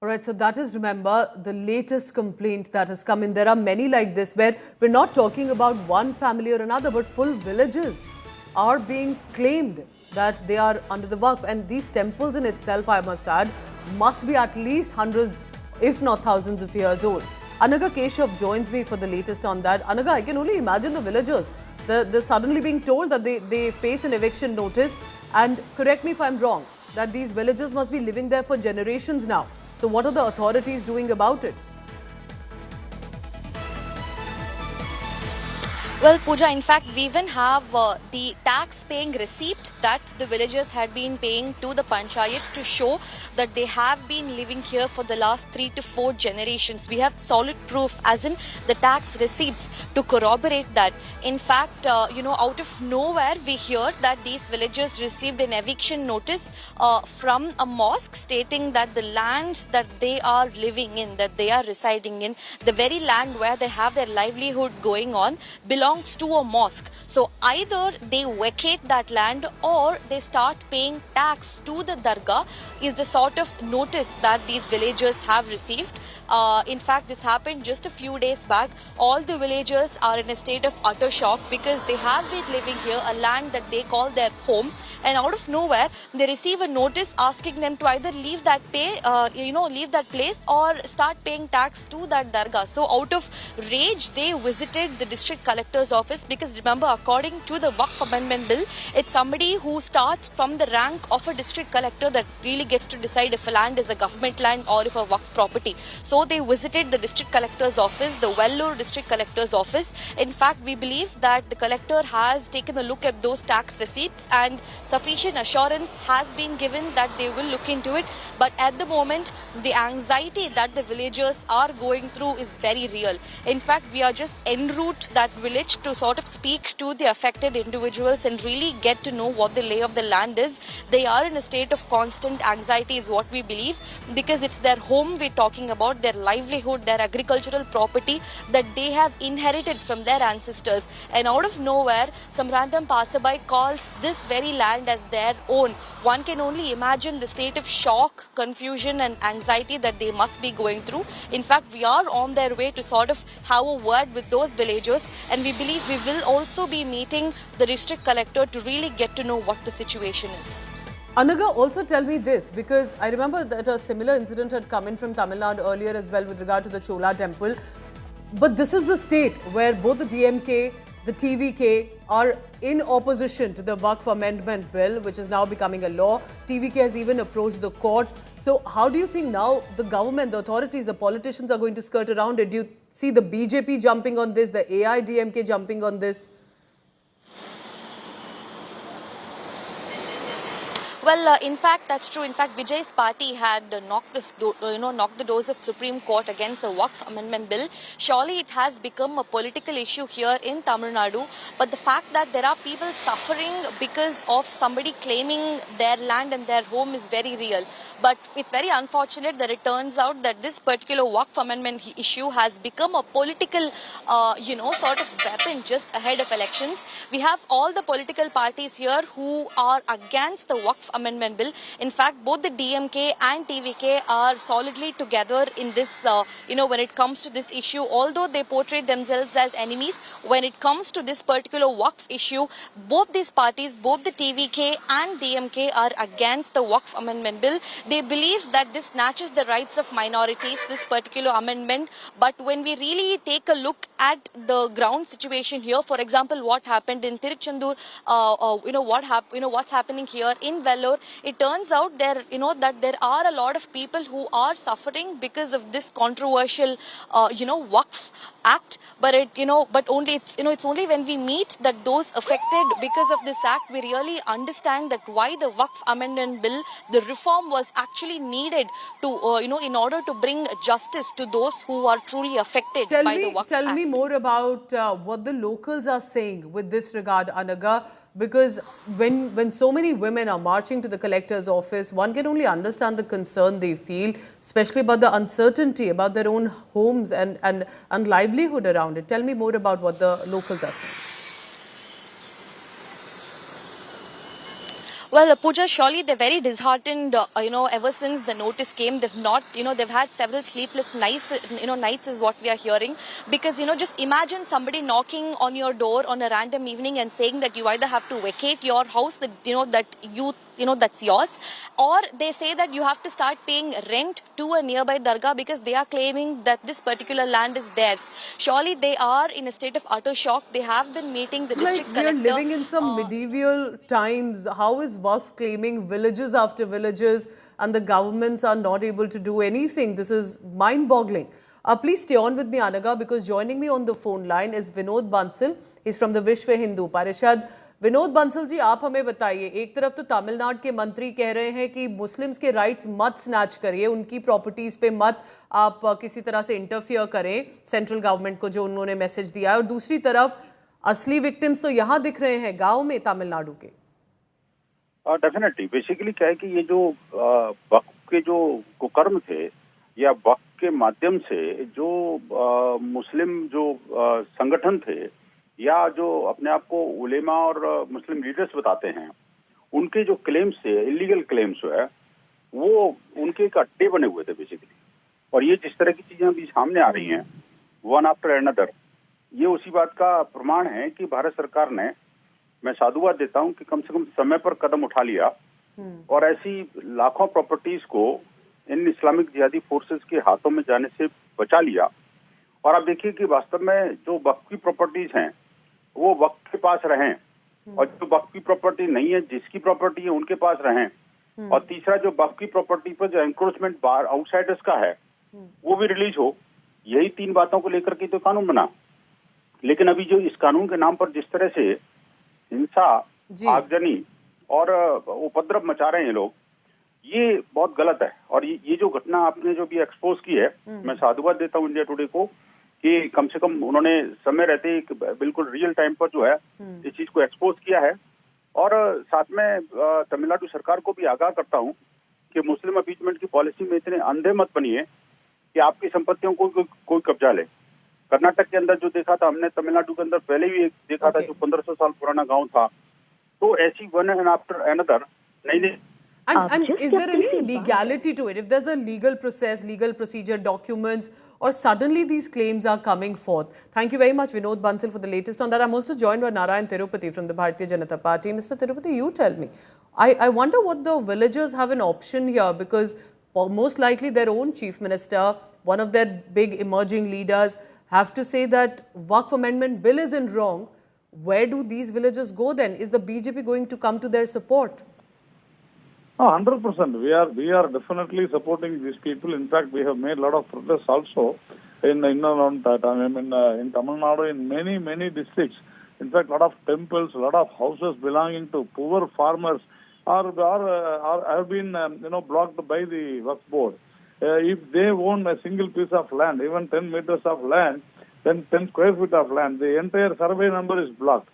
All right, so that is, remember, the latest complaint that has come in. There are many like this where we're not talking about one family or another, but full villages are being claimed that they are under the Waqf. And these temples in itself, I must add, must be at least hundreds, if not thousands of years old. Anaga Keshav joins me for the latest on that. Anaga, I can only imagine the villagers. They're suddenly being told that they face an eviction notice. And correct me if I'm wrong, that these villagers must be living there for generations now. So what are the authorities doing about it? Well, Pooja, in fact, we even have the tax-paying receipt that the villagers had been paying to the panchayats to show that they have been living here for the last 3 to 4 generations. We have solid proof, as in the tax receipts, to corroborate that. In fact, out of nowhere, we hear that these villagers received an eviction notice from a mosque stating that the land that they are living in, that they are residing in, the very land where they have their livelihood going on, belongs to a mosque. So either they vacate that land or they start paying tax to the dargah is the sort of notice that these villagers have received. In fact, this happened just a few days back. All the villagers are in a state of utter shock because they have been living here, a land that they call their home, and out of nowhere they receive a notice asking them to either leave that place or start paying tax to that dargah. So out of rage, they visited the district collector's office, because remember, according to the Waqf Amendment Bill, it's somebody who starts from the rank of a district collector that really gets to decide if a land is a government land or if a Waqf property. So they visited the district collector's office, the Vellore district collector's office. In fact, we believe that the collector has taken a look at those tax receipts and sufficient assurance has been given that they will look into it. But at the moment, the anxiety that the villagers are going through is very real. In fact, we are just en route that village to sort of speak to the affected individuals and really get to know what the lay of the land is. They are in a state of constant anxiety is what we believe, because it's their home we're talking about, their livelihood, their agricultural property that they have inherited from their ancestors. And out of nowhere, some random passerby calls this very land as their own. One can only imagine the state of shock, confusion and anxiety that they must be going through. In fact, we are on their way to sort of have a word with those villagers, and we believe we will also be meeting the district collector to really get to know what the situation is. Anaga, also tell me this, because I remember that a similar incident had come in from Tamil Nadu earlier as well with regard to the Chola temple. But this is the state where both the DMK, the TVK are in opposition to the Waqf Amendment Bill, which is now becoming a law. TVK has even approached the court. So how do you think now the government, the authorities, the politicians are going to skirt around it? Do you see the BJP jumping on this, the AIDMK jumping on this? Well, in fact, that's true. In fact, Vijay's party had knocked the doors of Supreme Court against the Waqf Amendment Bill. Surely it has become a political issue here in Tamil Nadu. But the fact that there are people suffering because of somebody claiming their land and their home is very real. But it's very unfortunate that it turns out that this particular Waqf Amendment issue has become a political, sort of weapon just ahead of elections. We have all the political parties here who are against the Waqf Amendment Bill. In fact, both the DMK and TVK are solidly together in this, when it comes to this issue. Although they portray themselves as enemies, when it comes to this particular Waqf issue, both these parties, both the TVK and DMK are against the Waqf Amendment Bill. They believe that this snatches the rights of minorities, this particular amendment. But when we really take a look at the ground situation here, for example, what happened in Tiruchendur, what's happening here in Vellore, it turns out that there are a lot of people who are suffering because of this controversial, Waqf Act. But it's only when we meet that those affected because of this act, we really understand that why the Waqf Amendment Bill, the reform was actually needed to, in order to bring justice to those who are truly affected by the Waqf Act. Tell me more about what the locals are saying with this regard, Anaga. Because when so many women are marching to the collector's office, one can only understand the concern they feel, especially about the uncertainty about their own homes and livelihood around it. Tell me more about what the locals are saying. Well, Pooja, surely they're very disheartened. Ever since the notice came, they've not, they've had several sleepless nights. Nights is what we are hearing, because just imagine somebody knocking on your door on a random evening and saying that you either have to vacate your house, that that that's yours, or they say that you have to start paying rent to a nearby dargah because they are claiming that this particular land is theirs. Surely they are in a state of utter shock. They have been meeting the It's like district we are collector. living in some medieval times. How is Waqf claiming villages after villages and the governments are not able to do anything? This is mind-boggling. Please stay on with me, Anaga, because joining me on the phone line is Vinod Bansal. He's from the Vishwa Hindu Parishad. Vinod Bansal ji, आप हमें बताइए, एक तरफ तो तमिलनाडु के मंत्री कह रहे हैं कि मुस्लिम्स के राइट्स मत स्नैच करिए, उनकी प्रॉपर्टीज पे मत आप किसी तरह से इंटरफियर करें सेंट्रल गवर्नमेंट को, जो उन्होंने मैसेज दिया है, और दूसरी तरफ असली विक्टिम्स तो यहाँ दिख रहे हैं गांव में तमिलनाडु के। डेफिनेटली बेसिकली क्या है कि ये जो वक्फ के जो कुकर्म थे या वक्फ के माध्यम से जो मुस्लिम जो संगठन थे या जो अपने आप को उलेमा और मुस्लिम लीडर्स बताते हैं, उनके जो क्लेम्स थे, इलीगल क्लेम्स जो है, वो उनके एक अड्डे बने हुए थे बेसिकली। और ये जिस तरह की चीजें अभी सामने आ रही हैं वन आफ्टर अनदर, ये उसी बात का प्रमाण है कि भारत सरकार ने, मैं साधुवाद देता हूं कि कम से कम समय पर कदम उठा लिया और ऐसी लाखों प्रॉपर्टीज को इन इस्लामिक जिहादी फोर्सेस के हाथों में जाने से बचा लिया। और आप देखिए कि वास्तव में जो वक्फ की प्रॉपर्टीज हैं वो वक्फ के पास रहें, और जो वक्फ की प्रॉपर्टी नहीं है, जिसकी प्रॉपर्टी है उनके पास रहें। और तीसरा, जो वक्फ की प्रॉपर्टी पर जो एंक्रोचमेंट बाहर आउटसाइडर्स का है वो भी रिलीज हो। यही तीन बातों को लेकर के तो कानून बना। लेकिन अभी जो इस कानून के नाम पर जिस तरह से हिंसा, आगजनी और उपद्रव मचा रहे हैं लोग, ये बहुत गलत है। और ये जो घटना आपने जो भी एक्सपोज की है, मैं साधुवाद देता हूँ इंडिया टुडे को कि कम से कम उन्होंने समय रहते बिल्कुल रियल टाइम पर जो है इस चीज को एक्सपोज किया है। और साथ में तमिलनाडु सरकार को भी आगाह करता हूँ कि मुस्लिम अपीजमेंट की पॉलिसी में इतने अंधे मत बनिए कि आपकी संपत्तियों को कोई कब्जा ले। कर्नाटक के अंदर जो देखा था हमने, तमिलनाडु के अंदर पहले भी एक देखा था जो 1500 साल पुराना गांव था। तो ऐसी वन एंड आफ्टर अनदर नई And is there any legality to it? If there's a legal process, legal procedure, documents, or suddenly these claims are coming forth? Thank you very much, Vinod Bansal, for the latest on that. I'm also joined by Narayan Tirupati from the Bharatiya Janata Party. Mr. Tirupati, you tell me. I wonder what the villagers have an option here, because most likely their own chief minister, one of their big emerging leaders, have to say that Waqf Amendment Bill isn't wrong. Where do these villagers go then? Is the BJP going to come to their support? 100%. We are definitely supporting these people. In fact, we have made a lot of protests also in around that. I mean, in Tamil Nadu, in many districts. In fact, a lot of temples, a lot of houses belonging to poor farmers have been blocked by the Waqf board. If they own a single piece of land, even 10 meters of land, then 10 square feet of land, the entire survey number is blocked.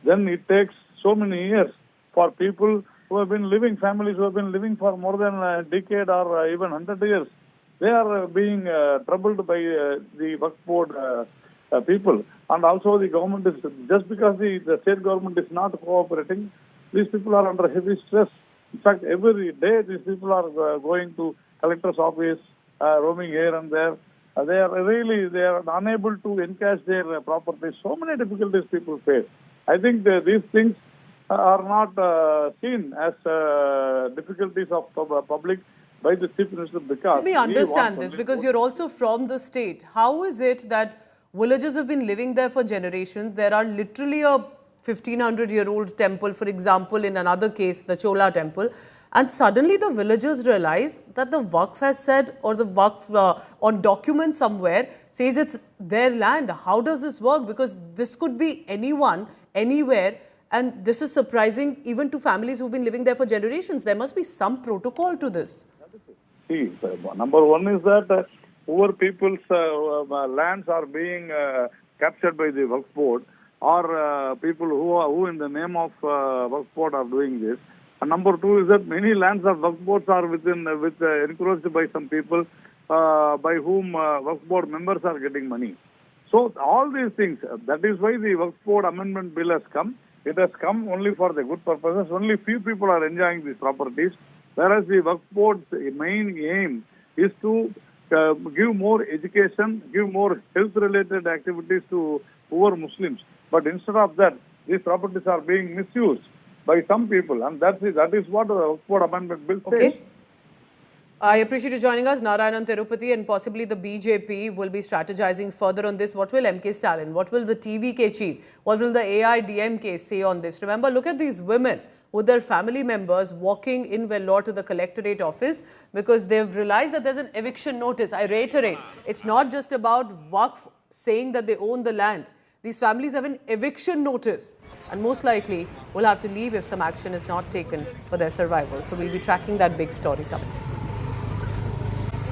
Then it takes so many years for people who have been living, families who have been living for more than a decade or even 100 years. They are being troubled by the Waqf board people. And also the government is, just because the state government is not cooperating, these people are under heavy stress. In fact, every day these people are going to collector's office, roaming here and there. They are unable to encash their properties. So many difficulties people face. I think these things are not seen as difficulties of public by the chief minister, because let me understand this, because you're also from the state. How is it that villagers have been living there for generations? There are literally a 1500-year-old temple, for example, in another case, the Chola temple, and suddenly the villagers realize that the Waqf has said, or the Waqf on document somewhere says it's their land. How does this work? Because this could be anyone, anywhere. And this is surprising even to families who've been living there for generations. There must be some protocol to this. See, number one is that poor people's lands are being captured by the Waqf board, or people who in the name of Waqf board are doing this. And number two is that many lands of Waqf boards are encroached by some people by whom Waqf board members are getting money. So all these things, that is why the Waqf board amendment bill has come. It has come only for the good purposes. Only few people are enjoying these properties, whereas the Waqf Board's main aim is to give more education, give more health-related activities to poor Muslims. But instead of that, these properties are being misused by some people, and that is what the Waqf Board Amendment Bill says. Okay. I appreciate you joining us, Narayanan Tirupati, and possibly the BJP will be strategizing further on this. What will MK Stalin, what will the TVK chief, what will the AIDMK say on this? Remember, look at these women with their family members walking in Vellore to the collectorate office because they've realized that there's an eviction notice. I reiterate, it's not just about Waqf saying that they own the land. These families have an eviction notice and most likely will have to leave if some action is not taken for their survival. So we'll be tracking that big story coming.